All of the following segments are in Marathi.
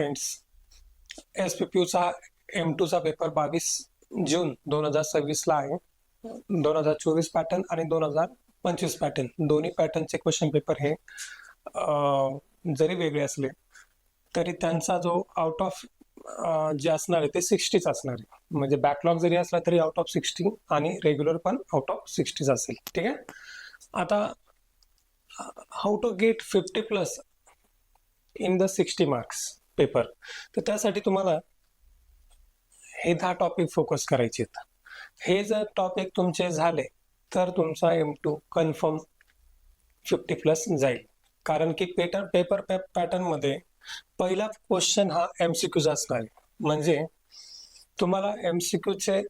फ्रेंड्स, SPPUचा M2चा पेपर 22 जून 2026ला आहे. 2024 पॅटर्न आणि 2025 पॅटर्न दोन्ही पॅटर्नचे क्वेश्चन पेपर हे जरी वेगळे असले तरी त्यांचा जो आउट ऑफ जे असणार आहे ते 60च असणार आहे. म्हणजे बॅकलॉग जरी असला तरी आउट ऑफ 60 आणि रेग्युलर पण आउट ऑफ 60च असेल. ठीक आहे. आता how to get 50+ in the 60 marks paper, तर त्यासाठी तुम्हाला हे 10 टॉपिक फोकस करायचे आहेत. हे जर टॉपिक तुमचे झाले तर तुमचा M2 कन्फर्म 50+ जाईल. कारण की पेपर पॅटर्न मध्ये पहिला क्वेश्चन हा MCQ असणार आहे. म्हणजे तुम्हाला MCQ चे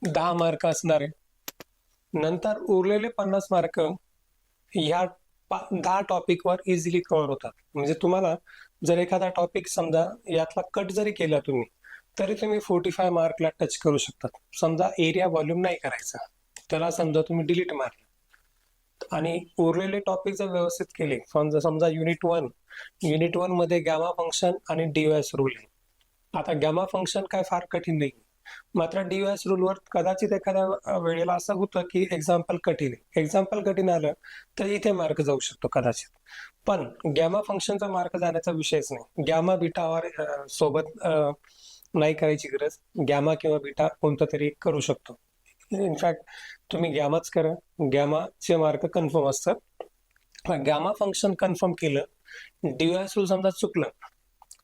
10 मार्क असणार आहे. नंतर उरलेले 50 मार्क ह्या 10 टॉपिकवर इझिली कव्हर होतात. म्हणजे तुम्हाला जर एखादा टॉपिक समजा यातला कट जरी केला तुम्ही तरी तुम्ही 45 मार्कला टच करू शकतात. समजा एरिया व्हॉल्यूम नाही करायचा, त्याला समजा तुम्ही डिलीट मारलं आणि उरलेले टॉपिक जर व्यवस्थित केले, समजा युनिट 1 मध्ये गॅमा फंक्शन आणि DOS रूल आहे. आता गॅमा फंक्शन काय फार कठीण नाही, मात्र DOS रूलवर कदाचित एखाद्या वेळेला असं होतं की एक्झाम्पल कठीण आलं तर इथे मार्क जाऊ शकतो कदाचित. पण गॅमा फंक्शनचा मार्क जाण्याचा विषयच नाही. गॅमा बीटावर सोबत नाही करायची गरज. गॅमा किंवा बीटा कोणतं तरी करू शकतो. इनफॅक्ट तुम्ही गॅमाच करा, गॅमाचे मार्क कन्फर्म असतात. गॅमा फंक्शन कन्फर्म केलं, DOS रूल समजा चुकलं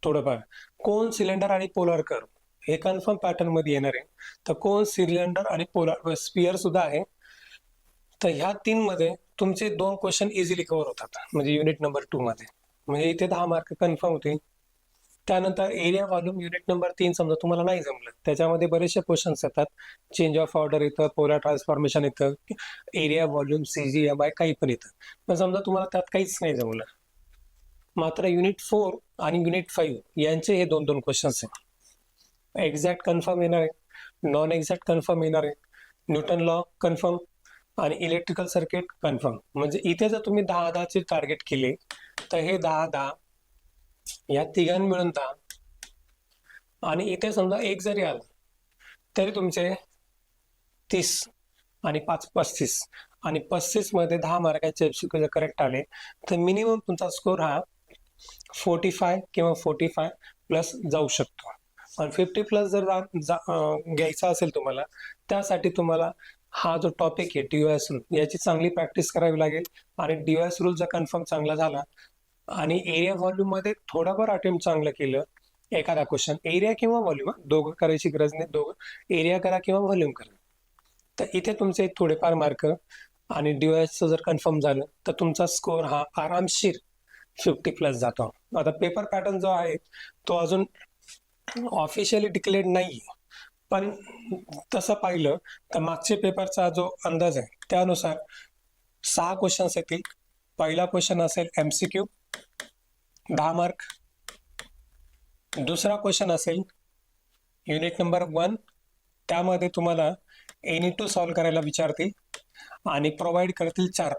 थोडंफार, कोन, सिलेंडर आणि पोलर कर्व हे कन्फर्म पॅटर्न मध्ये येणार आहे. तर कोन, सिलेंडर आणि पोलर स्पियर सुद्धा आहे. तर ह्या 3 मध्ये तुमचे 2 क्वेश्चन इझिली कव्हर होतात. म्हणजे युनिट नंबर 2 मध्ये, म्हणजे इथे 10 मार्क कन्फर्म होतील. त्यानंतर एरिया व्हॉल्यूम युनिट नंबर 3 समजा तुम्हाला नाही जमलं, त्याच्यामध्ये बरेचसे क्वेश्चन्स येतात. चेंज ऑफ ऑर्डर येतं, पोलर ट्रान्सफॉर्मेशन येतं, एरिया व्हॉल्यूम, CGMI काही पण येतं. पण समजा तुम्हाला त्यात काहीच नाही जमलं, मात्र युनिट 4 आणि युनिट 5 यांचे हे 2 क्वेश्चन्स आहेत. एक्झॅक्ट कन्फर्म येणार आहे, नॉन एक्झॅक्ट कन्फर्म येणार आहे, न्यूटन लॉ कन्फर्म आणि इलेक्ट्रिकल सर्किट कन्फर्म. म्हणजे इथे जर तुम्ही 10 चे टार्गेट केले तर हे 10 या तिघां मिळून 10 आणि इथे समजा 1 जरी आलं तरी तुमचे 30 आणि 5 35 आणि 35 मध्ये 10 मार्काचे MCQ जर करेक्ट आले तर मिनिमम तुमचा स्कोर हा 45 किंवा 45+ जाऊ शकतो. आणि 50+ जर घ्यायचा असेल तुम्हाला, त्यासाठी तुम्हाला हा जो टॉपिक आहे DOS रूल याची चांगली प्रॅक्टिस करावी लागेल. आणि DOS रूल जर कन्फर्म चांगला झाला आणि एरिया व्हॉल्यूम मध्ये थोडाफार अटेम्प्ट चांगलं केलं, एखादा क्वेश्चन एरिया किंवा व्हॉल्यूम, दोघं करायची गरज नाही, दोघं एरिया करा किंवा व्हॉल्यूम करा, तर इथे तुमचे थोडेफार मार्क आणि DOS जर कन्फर्म झालं तर तुमचा स्कोर हा आरामशीर 50+ जातो. आता पेपर पॅटर्न जो आहे तो अजून ऑफिशियली डिक्लेअर्ड नाही, पण तसं पाहिलं तर मागच्या पेपरचा जो अंदाज आहे त्यानुसार 6 क्वेश्चन्स येतील. पहिला क्वेश्चन असेल MCQ 10 मार्क, दुसरा क्वेश्चन असेल युनिट नंबर 1, त्यामध्ये तुम्हाला NE2 सॉल्व्ह करायला विचारतील आणि प्रोव्हाइड करतील 4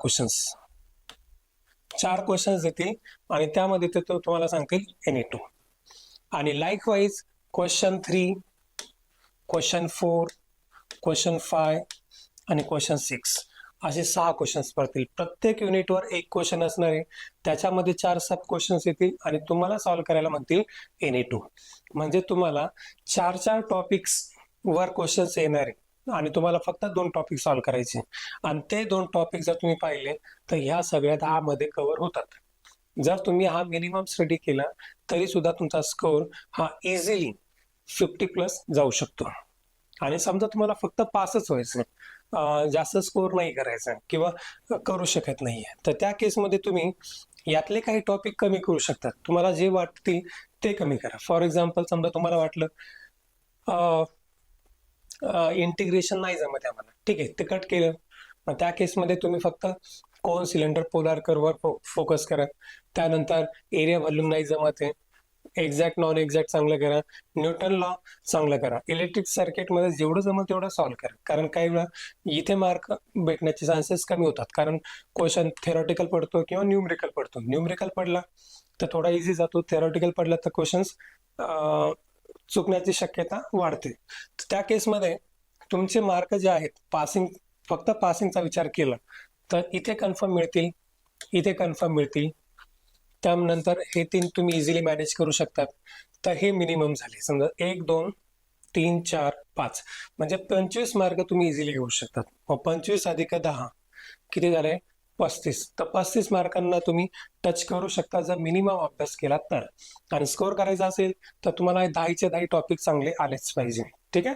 क्वेश्चन्स देतील आणि त्यामध्ये ते तुम्हाला सांगतील NE2. आणि लाईकवाईज क्वेश्चन 3, क्वेश्चन 4, क्वेश्चन 5 आणि क्वेश्चन 6 असे 6 क्वेश्चन्स पडतील. प्रत्येक युनिटवर 1 क्वेश्चन असणार आहे, त्याच्यामध्ये 4 सब क्वेश्चन्स येतील आणि तुम्हाला सॉल्व्ह करायला म्हणतील NE2. म्हणजे तुम्हाला 4 टॉपिक्स वर क्वेश्चन्स येणार आहे आणि तुम्हाला फक्त 2 टॉपिक सॉल्व्ह करायचे. आणि ते 2 टॉपिक जर तुम्ही पाहिले तर ह्या सगळ्या 10 मध्ये कव्हर होतात. जर तुम्ही हा मिनिमम स्टडी केला तरी सुद्धा तुमचा स्कोर हा इझिली 50+ जाऊ शकतो. आणि समजा तुम्हाला फक्त पासच व्हायचं, जास्त स्कोर नाही करायचा किंवा करू शकत नाहीये, तर त्या केसमध्ये तुम्ही यातले काही टॉपिक कमी करू शकता. तुम्हाला जे वाटतील ते कमी करा. फॉर एक्झाम्पल समजा तुम्हाला वाटलं इंटिग्रेशन नाही जमत आम्हाला, ठीक आहे, ते कट केलं. मग त्या केसमध्ये तुम्ही फक्त कोन, सिलेंडर, पोलार कर्ववर फोकस करा. त्यानंतर एरिया व्हॉल्यूम नाही जमत आहे, एक्झॅक्ट नॉन एक्झॅक्ट चांगलं करा, न्यूटन लॉ चांगलं करा, इलेक्ट्रिक सर्किटमध्ये जेवढं जमल तेवढं सॉल्व्ह करा. कारण काही वेळा इथे मार्क भेटण्याचे चान्सेस कमी होतात, कारण क्वेश्चन थेरॉटिकल पडतो किंवा न्यूमरिकल पडतो. न्यूमरिकल पडला तर थोडा इझी जातो. थेरॉटिकल पडलं तर क्वेश्चन्स चुकण्याची शक्यता वाढते. त्या केसमध्ये तुमचे मार्क जे आहेत पासिंग, फक्त पासिंगचा विचार केला तर इथे कन्फर्म मिळतील, इथे कन्फर्म मिळतील. त्यानंतर हे 3 तुम्ही इझिली मॅनेज करू शकतात. तर हे मिनिमम झाले. समजा 1 2 3 4 5 म्हणजे 25 मार्क तुम्ही इझिली घेऊ शकतात. मग 25 अधिक 10 किती झाले? 35. तर 35 मार्कांना तुम्ही टच करू शकता जर मिनिमम अभ्यास केला तर. आणि स्कोअर करायचा असेल तर तुम्हाला 10चे 10 टॉपिक चांगले आलेच पाहिजे. ठीक आहे.